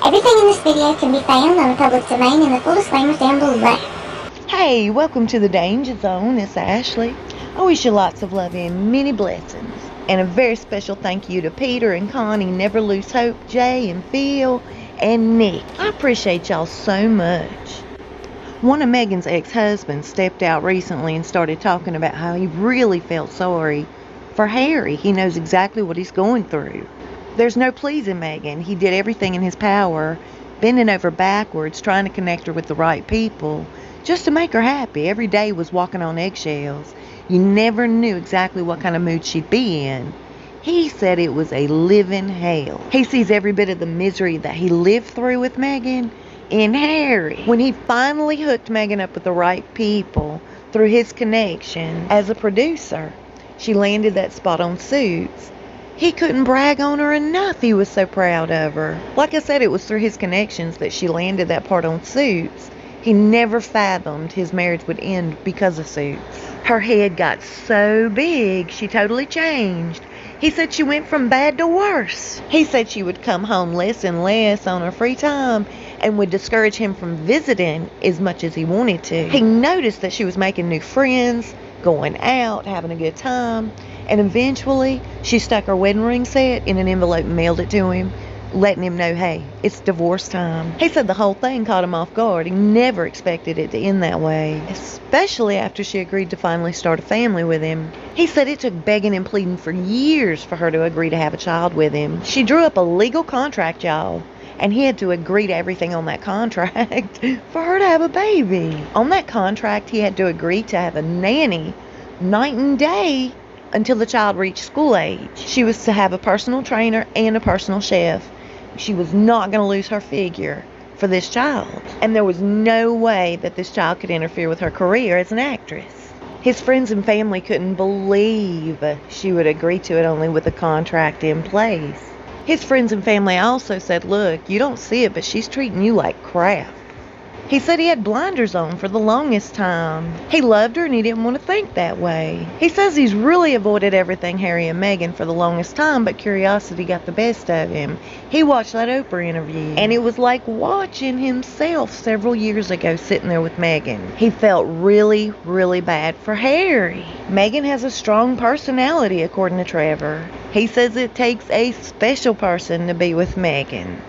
Everything in this video can be found on the public domain and the full disclaimers down below. Hey, welcome to the Danger Zone. It's Ashley. I wish you lots of love and many blessings. And a very special thank you to Peter and Connie, Never Lose Hope, Jay and Phil, and Nick. I appreciate y'all so much. One of Megan's ex-husbands stepped out recently and started talking about how he really felt sorry for Harry. He knows exactly what he's going through. There's no pleasing Megan. He did everything in his power, bending over backwards, trying to connect her with the right people, just to make her happy. Every day was walking on eggshells. You never knew exactly what kind of mood she'd be in. He said it was a living hell. He sees every bit of the misery that he lived through with Megan in Harry. When he finally hooked Megan up with the right people through his connection as a producer, she landed that spot on Suits. He couldn't brag on her enough. He was so proud of her. Like I said, it was through his connections that she landed that part on Suits. He never fathomed his marriage would end because of Suits. Her head got so big, she totally changed. He said she went from bad to worse. He said she would come home less and less on her free time and would discourage him from visiting as much as he wanted to. He noticed that she was making new friends, going out, having a good time, and eventually she stuck her wedding ring set in an envelope and mailed it to him, letting him know, hey, it's divorce time. He said the whole thing caught him off guard. He never expected it to end that way, especially after she agreed to finally start a family with him. He said it took begging and pleading for years for her to agree to have a child with him. She drew up a legal contract, y'all, and he had to agree to everything on that contract for her to have a baby. On that contract, he had to agree to have a nanny night and day until the child reached school age. She was to have a personal trainer and a personal chef. She was not going to lose her figure for this child. And there was no way that this child could interfere with her career as an actress. His friends and family couldn't believe she would agree to it only with a contract in place. His friends and family also said, look, you don't see it, but she's treating you like crap. He said he had blinders on for the longest time. He loved her and he didn't want to think that way. He says he's really avoided everything Harry and Meghan for the longest time, but curiosity got the best of him. He watched that Oprah interview, and it was like watching himself several years ago sitting there with Meghan. He felt really, really bad for Harry. Meghan has a strong personality, according to Trevor. He says it takes a special person to be with Meghan.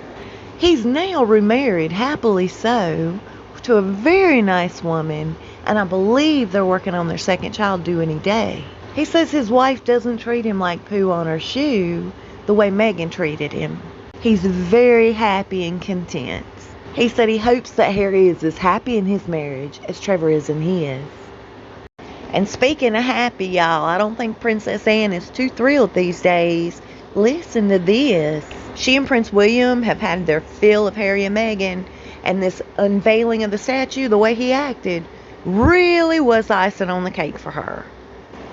He's now remarried, happily so, to a very nice woman, and I believe they're working on their second child due any day. He says his wife doesn't treat him like poo on her shoe the way Meghan treated him. He's very happy and content. He said he hopes that Harry is as happy in his marriage as Trevor is in his. And speaking of happy, y'all, I don't think Princess Anne is too thrilled these days. Listen to this. She and Prince William have had their fill of Harry and Meghan, and this unveiling of the statue, the way he acted, really was icing on the cake for her.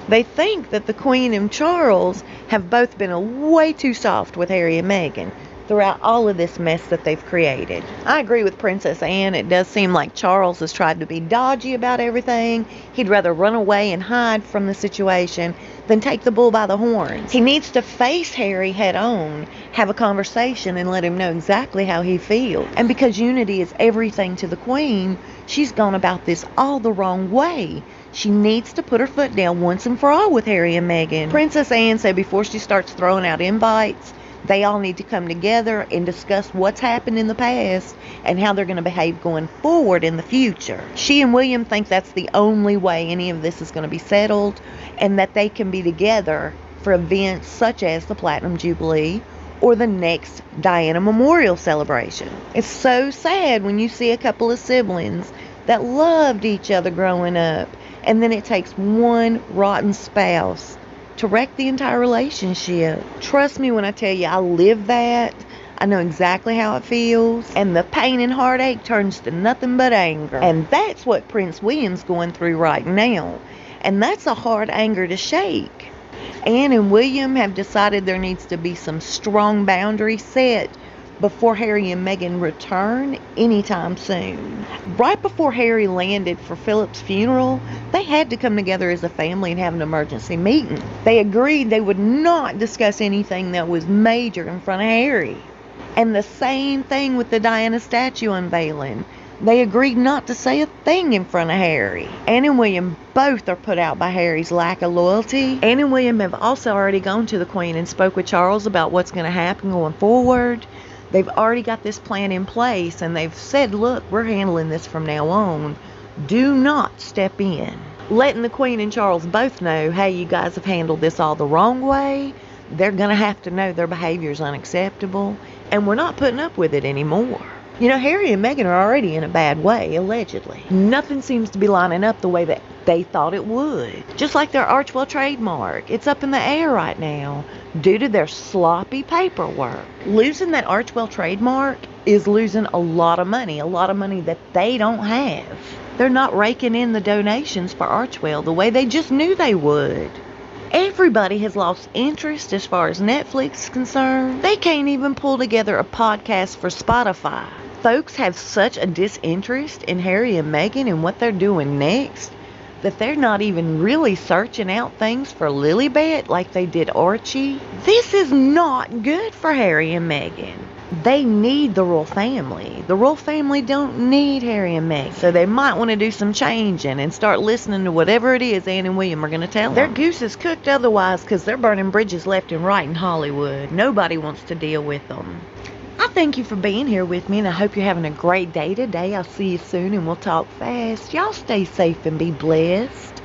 They think that the Queen and Charles have both been way too soft with Harry and Meghan throughout all of this mess that they've created. I agree with Princess Anne. It does seem like Charles has tried to be dodgy about everything. He'd rather run away and hide from the situation than take the bull by the horns. He needs to face Harry head on, have a conversation, and let him know exactly how he feels. And because unity is everything to the Queen, she's gone about this all the wrong way. She needs to put her foot down once and for all with Harry and Meghan. Princess Anne said before she starts throwing out invites, they all need to come together and discuss what's happened in the past and how they're going to behave going forward in the future. She and William think that's the only way any of this is going to be settled, and that they can be together for events such as the Platinum Jubilee or the next Diana Memorial celebration. It's so sad when you see a couple of siblings that loved each other growing up, and then it takes one rotten spouse to wreck the entire relationship. Trust me when I tell you I live that. I know exactly how it feels. And the pain and heartache turns to nothing but anger. And that's what Prince William's going through right now. And that's a hard anger to shake. Anne and William have decided there needs to be some strong boundaries set before Harry and Meghan return anytime soon. Right before Harry landed for Philip's funeral, they had to come together as a family and have an emergency meeting. They agreed they would not discuss anything that was major in front of Harry. And the same thing with the Diana statue unveiling. They agreed not to say a thing in front of Harry. Anne and William both are put out by Harry's lack of loyalty. Anne and William have also already gone to the Queen and spoke with Charles about what's going to happen going forward. They've already got this plan in place, and they've said, look, we're handling this from now on. Do not step in. Letting the Queen and Charles both know, hey, you guys have handled this all the wrong way. They're going to have to know their behavior is unacceptable, and we're not putting up with it anymore. You know, Harry and Meghan are already in a bad way, allegedly. Nothing seems to be lining up the way that they thought it would. Just like their Archwell trademark. It's up in the air right now due to their sloppy paperwork. Losing that Archwell trademark is losing a lot of money that they don't have. They're not raking in the donations for Archwell the way they just knew they would. Everybody has lost interest as far as Netflix is concerned. They can't even pull together a podcast for Spotify. Folks have such a disinterest in Harry and Meghan and what they're doing next that they're not even really searching out things for Lilibet like they did Archie. This is not good for Harry and Meghan. They need the royal family. The royal family don't need Harry and Meghan. So they might want to do some changing and start listening to whatever it is Anne and William are going to tell them. Their goose is cooked otherwise because they're burning bridges left and right in Hollywood. Nobody wants to deal with them. I thank you for being here with me, and I hope you're having a great day today. I'll see you soon, and we'll talk fast. Y'all stay safe and be blessed.